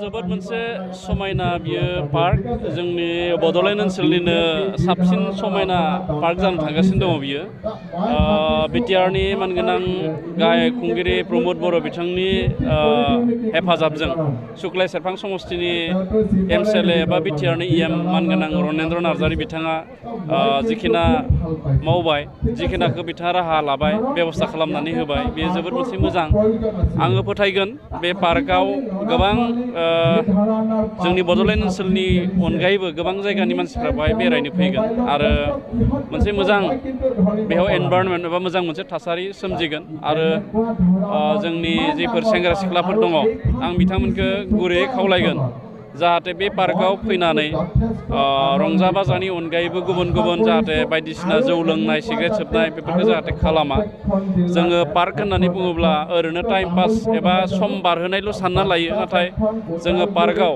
जोबोद मोनसे समायना बियो पार्क जोंनि बड'लेण्ड ओनसोलनिनो साबसिन समायना पार्क जानो थांगासिनो दङ बियो बिटिआरनि मानगोनां गाहाय खुंगिरि प्रमद बर' बिथांनि हेफाजाबजों सुक्लाय सेरफां समस्तिनि एमसिएलए एबा बिटिआरनि इएम मानगोनां रनेन्द्र नार्जारि बिथाङा जिखिना मावबाय जिखिनाखौ बिथाङा राहा लाबाय बेबस्था खालामनानै होबाय बेयो जोबोद मोनसे मोजां आङो फोथायगोन बे पार्कआव गोबां जोंनि बड'लेण्ड ओनसोलनि अनगायैबो गोबां जायगानि मानसिफ्रा बेहाय बेरायनो फैगोन आरो मोनसे मोजां बेयाव एनभायरनमेन्ट एबा मोजां मोनसे थासारि सोमजिगोन आरो जोंनि जिफोर सेंग्रा सिख्लाफोर दङ आं बिथांमोनखौ गुरैयै खावलायगोन जाहाथे बे पार्कआव फैनानै रंजा बाजानि अनगायैबो गुबुन गुबुन जाहाथे बायदिसिना जौ लोंनाय सिगारेट सोबनाय बेफोरखौ जाहाथे खालामा जोङो पार्क होननानै बुङोब्ला ओरैनो टाइम पास एबा सम बारहोनायल' सानना लायो नाथाय जोङो पार्कआव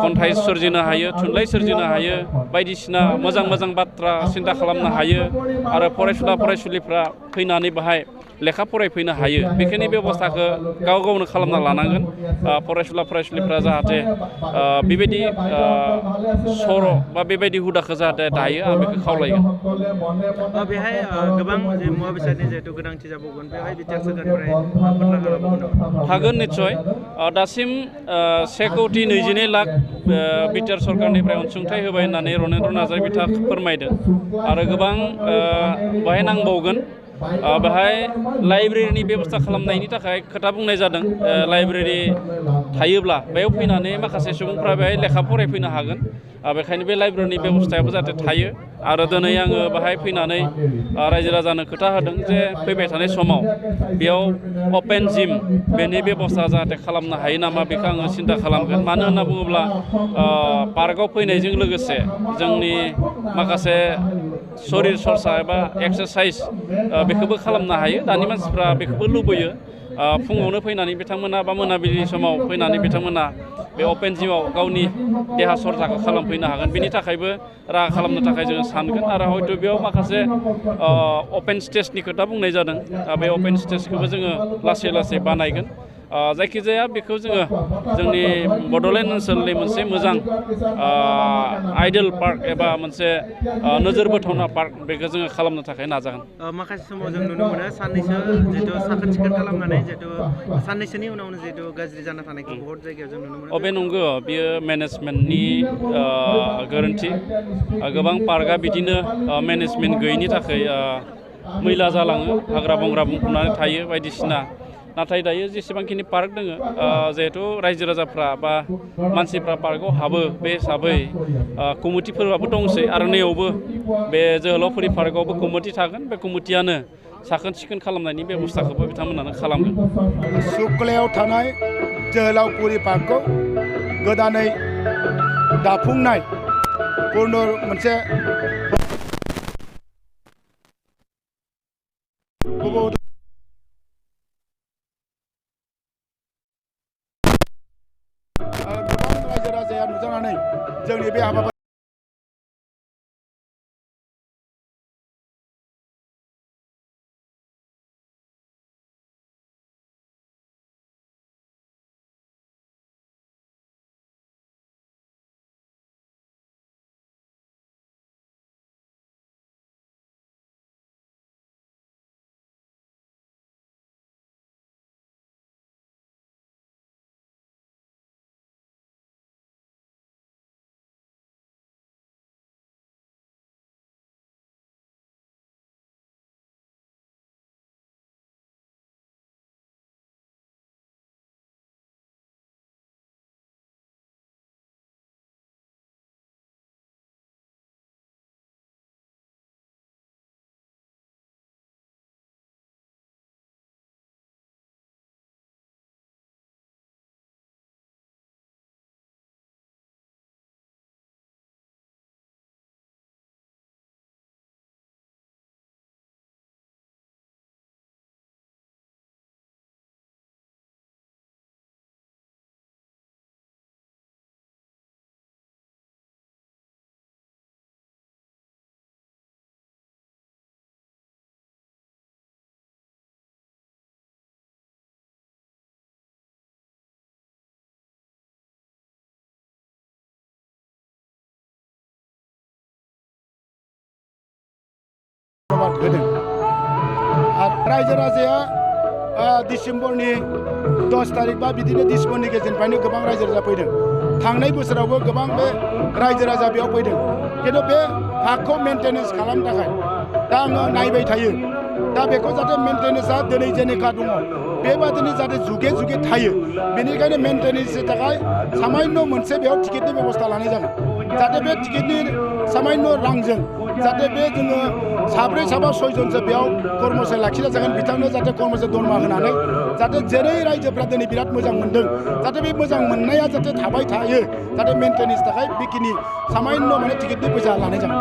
खन्थाइ सोरजिनो हायो थुनलाइ सोरजिनो हायो बायदिसिना मोजां मोजां बाथ्रा सिन्था खालामनो हायो आरो फरायसुला फरायसुलिफ्रा फैनानै बाहाय लेखा फरायफैनो हायो बेखिनि बेबस्थाखौ गाव गावनो खालामना लानांगोन फरायसुला फरायसुलिफ्रा जाहाथे बेबायदि सर' बा बेबायदि हुदाखौ जाहाथे दायो आं बेखौ खावलायगोन बेहाय गोबां मुवा बेसादनि जिहेतु गोनांथि जाबावगोन बेवहाय बिटिआर सोरखारनिफ्राय माबाफोर राहा लाबावगोन नामा हागोन निस्सय दासिम 1,22,00,000 बिटिआर सरकारनिफ्राय अनसुंथाइ होबाय होननानै रनेन्द्र नार्जारि बिथाङा फोरमायदों आरो गोबां बेहाय नांबावगोन बेहाय लाइब्रेरिनि बेबस्था खालामनायनि थाखाय खोथा बुंनाय जादों लाइब्रेरि थायोब्ला बेयाव फैनानै माखासे सुबुंफ्रा बेहाय लेखा फरायफैनो हागोन बेखायनो बे लाइब्रेरिनि बेबस्थायाबो जाहाथे थायो आरो दिनै आङो बाहाय फैनानै रायजो राजानो खोथा होदों जे फैबाय थानाय समाव बेयाव अपेन जिम बेनि बेबस्था जाहाथे खालामनो हायो नामा बेखौ आङो सिन्था खालामगोन मानो होनना बुङोब्ला पार्कआव फैनायजों लोगोसे जोंनि माखासे शरीर सरसा एबा एक्सारसाइज बेखौबो खालामनो हायो दानि मानसिफ्रा बेखौबो लुबैयो फुङावनो फैनानै बिथांमोना बा मोनाबिलि समाव फैनानै बिथांमोना बे अपेन जिमाव गावनि देहा सरसाखौ खालामफैनो हागोन बेनि थाखायबो राहा खालामनो थाखाय जोङो सानगोन आरो हयथ' बेयाव माखासे अपेन स्टेजनि खोथा बुंनाय जादों बे अपेन स्टेजखौबो जोङो लासै लासै बानायगोन जायखिजाया बेखौ जोङो जोंनि बड'लेण्ड ओनसोलनि मोनसे मोजां आइडल पार्क एबा मोनसे नोजोर बोथावना पार्क बेखौ जोङो खालामनो थाखाय नाजागोन माखासे समाव जों नुनो मोनो साननैसो जिहेतु साखोन सिखोन खालामनानै जिहेतु साननैसोनि उनावनो जिहेतु गाज्रि जाना थानायखौ बहुत जायगायाव जों नुनो मोनो बे नंगौ बियो मेनेजमेन्टनि गोरोन्थि गोबां पार्कआ बिदिनो मेनेजमेन्ट गैयैनि थाखाय मैला जालाङो हाग्रा बंग्रा बुंफबनानै थायो बायदिसिना नाथाय दायो जेसेबांखिनि पार्क दङ जिहेथु रायजो राजाफ्रा बा मानसिफ्रा पार्कआव हाबो बे हिसाबै कमिटिफोराबो दंसै आरो नैयावबो बे जोहोलावफुरि पार्कआवबो कमिटि थागोन बे कमिटियानो साखोन सिखोन खालामनायनि बेबस्थाखौबो बिथांमोनानो खालामगोन सुक्लायाव थानाय जोहोलावफुरि पार्कखौ गोदानै दाफुंनाय पूर्ण मोनसे गोबां रायजो राजाया नुजानानै जोंनि बे हाबाफारि आशीर्बाद होदों आरो रायजो राजाया डिसेम्बरनि 10 तारिख बा बिदिनो डिसेम्बरनि गेजेरनिफ्रायनो गोबां रायजो राजा फैदों थांनाय बोसोरावबो गोबां बे रायजो राजा बेयाव फैदों खिन्थु बे पार्कखौ मेनटेनेन्स खालामनो थाखाय दा आङो नायबाय थायो दा बेखौ जाहाथे मेनटेनेन्सआ दिनै जेनेखा दङ बेबादिनो जाहाथे जुगे जुगे थायो बेनिखायनो मेनटेनेन्सनि थाखाय सामान्य मोनसे बेयाव टिकेटनि बेबस्था लानाय जागोन जाहाथे बे टिकेटनि सामान्य रांजों जाहाथे बे जोङो साब्रै साबा सयजनसो बेयाव कर्मचारि लाखिनाय जागोन बिथांनो जाहाथे कर्मचारि दरमा होनानै जाहाथे जेरै रायजोफ्रा दिनै बिराद मोजां मोनदों जाहाथे बे मोजां मोननाया जाहाथे थाबाय थायो जाहाथे मेनटेनेन्सनि थाखाय बेखिनि सामान्य माने टिकेटनि फैसा लानाय जागोन